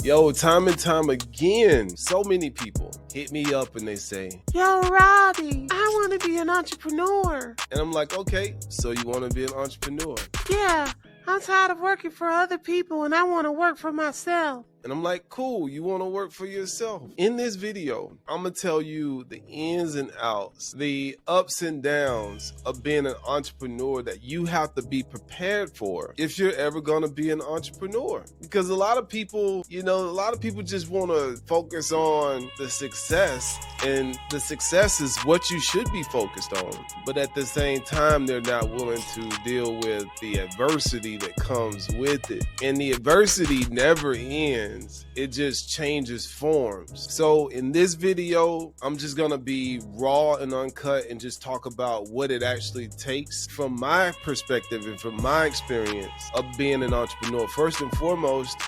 Yo, time and time again, so many people hit me up and they say, "Yo, Robbie, I want to be an entrepreneur." And I'm like, okay, so you want to be an entrepreneur? Yeah, I'm tired of working for other people and I want to work for myself. And I'm like, cool, you want to work for yourself. In this video, I'm going to tell you the ins and outs, the ups and downs of being an entrepreneur that you have to be prepared for if you're ever going to be an entrepreneur. Because a lot of people, just want to focus on the success, and the success is what you should be focused on. But at the same time, they're not willing to deal with the adversity that comes with it. And the adversity never ends. It just changes forms. So in this video, I'm just gonna be raw and uncut and just talk about what it actually takes from my perspective and from my experience of being an entrepreneur. First and foremost,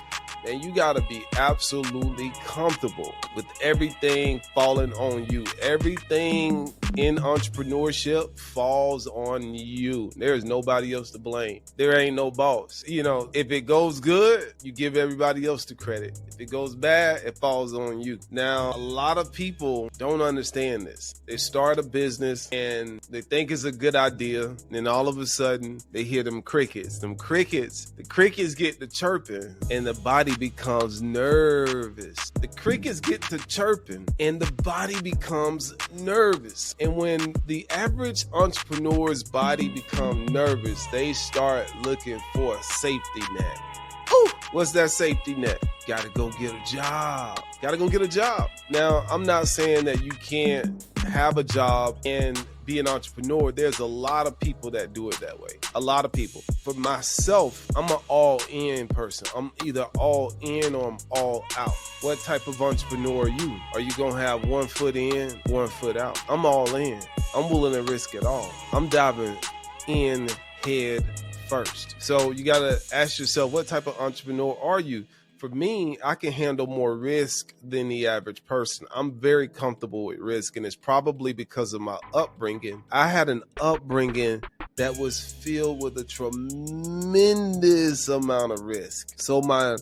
and you gotta be absolutely comfortable with everything falling on you. Everything in entrepreneurship falls on you. There's nobody else to blame. There ain't no boss. If it goes good, you give everybody else the credit. If it goes bad, it falls on you. Now, a lot of people don't understand this. They start a business and they think it's a good idea. And then all of a sudden, they hear them crickets. The crickets get to chirping and the body becomes nervous. The crickets get to chirping and the body becomes nervous. And when the average entrepreneur's body becomes nervous, they start looking for a safety net. Ooh, what's that safety net? Gotta go get a job. Now, I'm not saying that you can't have a job and be an entrepreneur. There's a lot of people that do it that way. A lot of people. For myself, I'm an all-in person. I'm either all in or I'm all out. What type of entrepreneur are you? Are you gonna have one foot in, one foot out? I'm all in. I'm willing to risk it all. I'm diving in head first. So you gotta ask yourself, what type of entrepreneur are you? For me, I can handle more risk than the average person. I'm very comfortable with risk, and it's probably because of my upbringing. I had an upbringing that was filled with a tremendous amount of risk. So my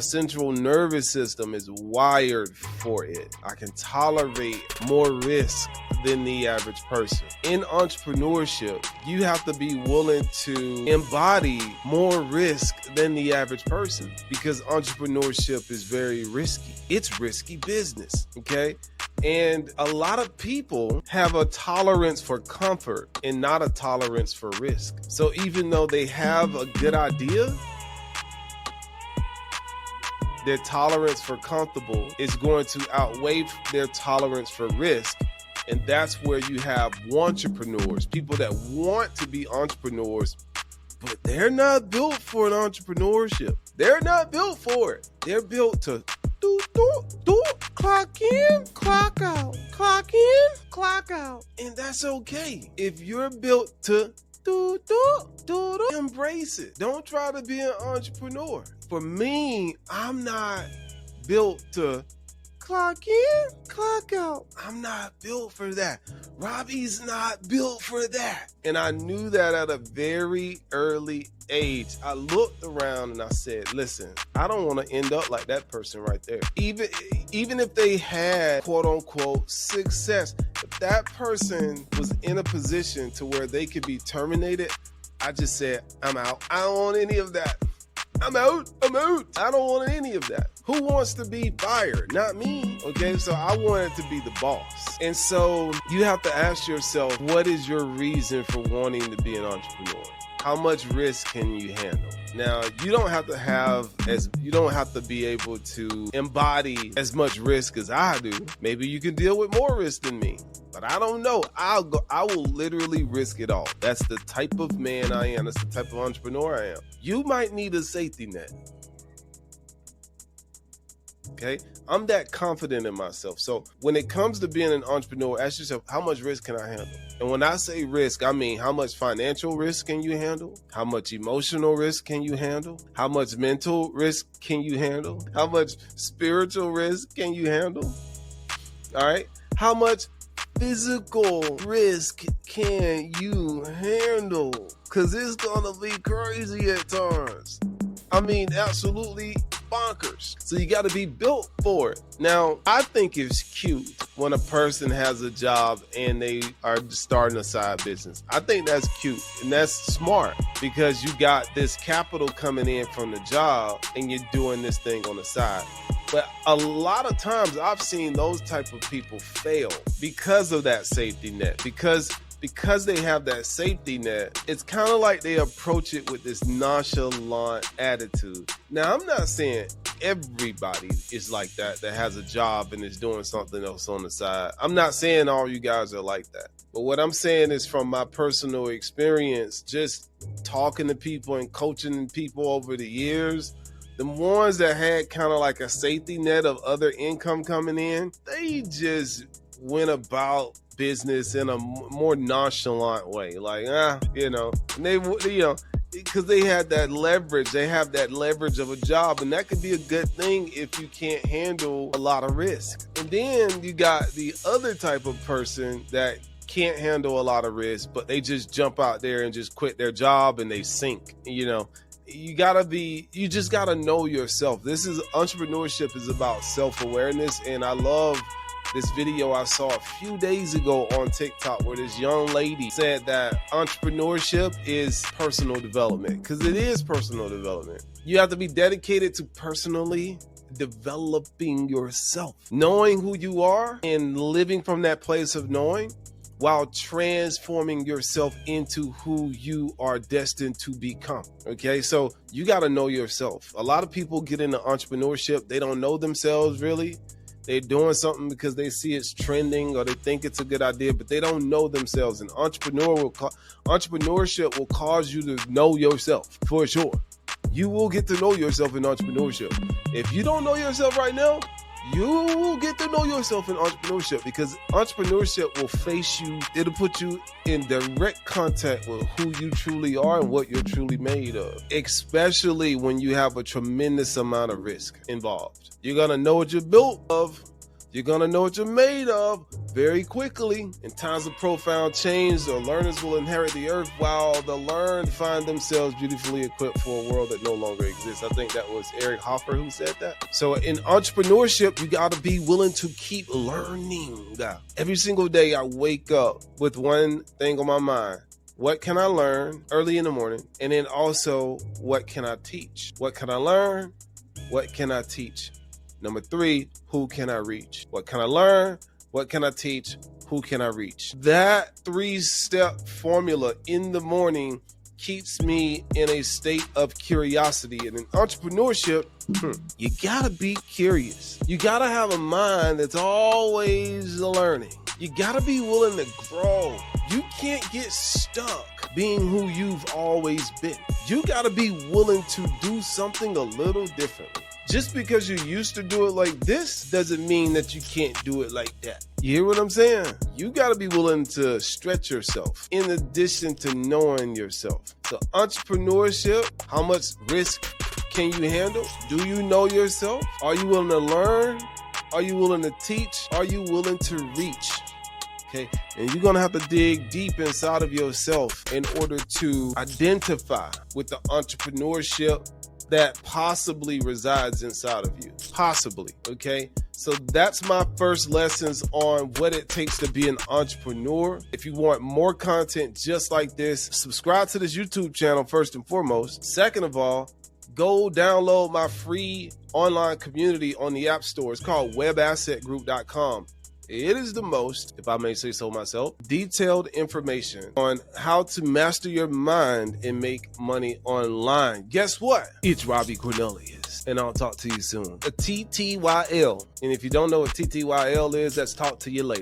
central nervous system is wired for it. I can tolerate more risk than the average person. In entrepreneurship, you have to be willing to embody more risk than the average person, because entrepreneurship is very risky. It's risky business, okay? And a lot of people have a tolerance for comfort and not a tolerance for risk. So even though they have a good idea, their tolerance for comfortable is going to outweigh their tolerance for risk. And that's where you have entrepreneurs, people that want to be entrepreneurs, but they're not built for an entrepreneurship. They're not built for it. They're built to clock in, clock out, clock in, clock out. And that's okay. If you're built to embrace it. Don't try to be an entrepreneur. For me, I'm not built to clock in, clock out. I'm not built for that. Robbie's not built for that. And I knew that at a very early age. I looked around and I said, listen, I don't want to end up like that person right there. Even if they had quote unquote success, if that person was in a position to where they could be terminated, I just said, I'm out. I don't want any of that. I'm out. I don't want any of that. Who wants to be fired? Not me. Okay, so I wanted to be the boss. And so you have to ask yourself, what is your reason for wanting to be an entrepreneur? How much risk can you handle? Now, you don't have to be able to embody as much risk as I do. Maybe you can deal with more risk than me, but I don't know. I will literally risk it all. That's the type of man I am. That's the type of entrepreneur I am. You might need a safety net. Okay, I'm that confident in myself. So when it comes to being an entrepreneur, ask yourself, how much risk can I handle? And when I say risk, I mean, how much financial risk can you handle? How much emotional risk can you handle? How much mental risk can you handle? How much spiritual risk can you handle? All right. How much physical risk can you handle? Because it's going to be crazy at times. I mean, absolutely bonkers. So you got to be built for it. Now, I think it's cute when a person has a job and they are starting a side business. I think that's cute and that's smart because you got this capital coming in from the job and you're doing this thing on the side. But a lot of times I've seen those type of people fail because of that safety net, because they have that safety net. It's kind of like they approach it with this nonchalant attitude. Now, I'm not saying everybody is like that has a job and is doing something else on the side. I'm not saying all you guys are like that. But what I'm saying is from my personal experience, just talking to people and coaching people over the years, the ones that had kind of like a safety net of other income coming in, they just went about business in a more nonchalant way. Like, and they because they had that leverage. They have that leverage of a job, and that could be a good thing if you can't handle a lot of risk. And then you got the other type of person that can't handle a lot of risk, but they just jump out there and just quit their job and they sink. You just gotta know yourself. Entrepreneurship is about self-awareness, and I love this video I saw a few days ago on TikTok where this young lady said that entrepreneurship is personal development, because it is personal development. You have to be dedicated to personally developing yourself, knowing who you are and living from that place of knowing while transforming yourself into who you are destined to become. Okay, so you got to know yourself. A lot of people get into entrepreneurship, they don't know themselves really. They're doing something because they see it's trending or they think it's a good idea, but they don't know themselves. And entrepreneurship will cause you to know yourself for sure. You will get to know yourself in entrepreneurship. If you don't know yourself right now, you will get to know yourself in entrepreneurship, because entrepreneurship will face you. It'll put you in direct contact with who you truly are and what you're truly made of, especially when you have a tremendous amount of risk involved. You're going to know what you're built of. You're going to know what you're made of very quickly. In times of profound change, the learners will inherit the earth, while the learned find themselves beautifully equipped for a world that no longer exists. I think that was Eric Hoffer who said that. So in entrepreneurship, you got to be willing to keep learning. Every single day I wake up with one thing on my mind. What can I learn early in the morning? And then also, what can I teach? What can I learn? What can I teach? Number 3, who can I reach? What can I learn? What can I teach? Who can I reach? That 3-step formula in the morning keeps me in a state of curiosity. And in entrepreneurship, you gotta be curious. You gotta have a mind that's always learning. You gotta be willing to grow. You can't get stuck being who you've always been. You gotta be willing to do something a little differently. Just because you used to do it like this doesn't mean that you can't do it like that. You hear what I'm saying? You got to be willing to stretch yourself in addition to knowing yourself. So entrepreneurship, how much risk can you handle? Do you know yourself? Are you willing to learn? Are you willing to teach? Are you willing to reach? Okay, and you're going to have to dig deep inside of yourself in order to identify with the entrepreneurship that possibly resides inside of you. Possibly, okay? So that's my first lessons on what it takes to be an entrepreneur. If you want more content just like this, subscribe to this YouTube channel first and foremost. Second of all, go download my free online community on the App Store. It's called webassetgroup.com. It is the most, if I may say so myself, detailed information on how to master your mind and make money online. Guess what? It's Robbie Cornelius, and I'll talk to you soon. A TTYL. And if you don't know what TTYL is, that's talk to you later.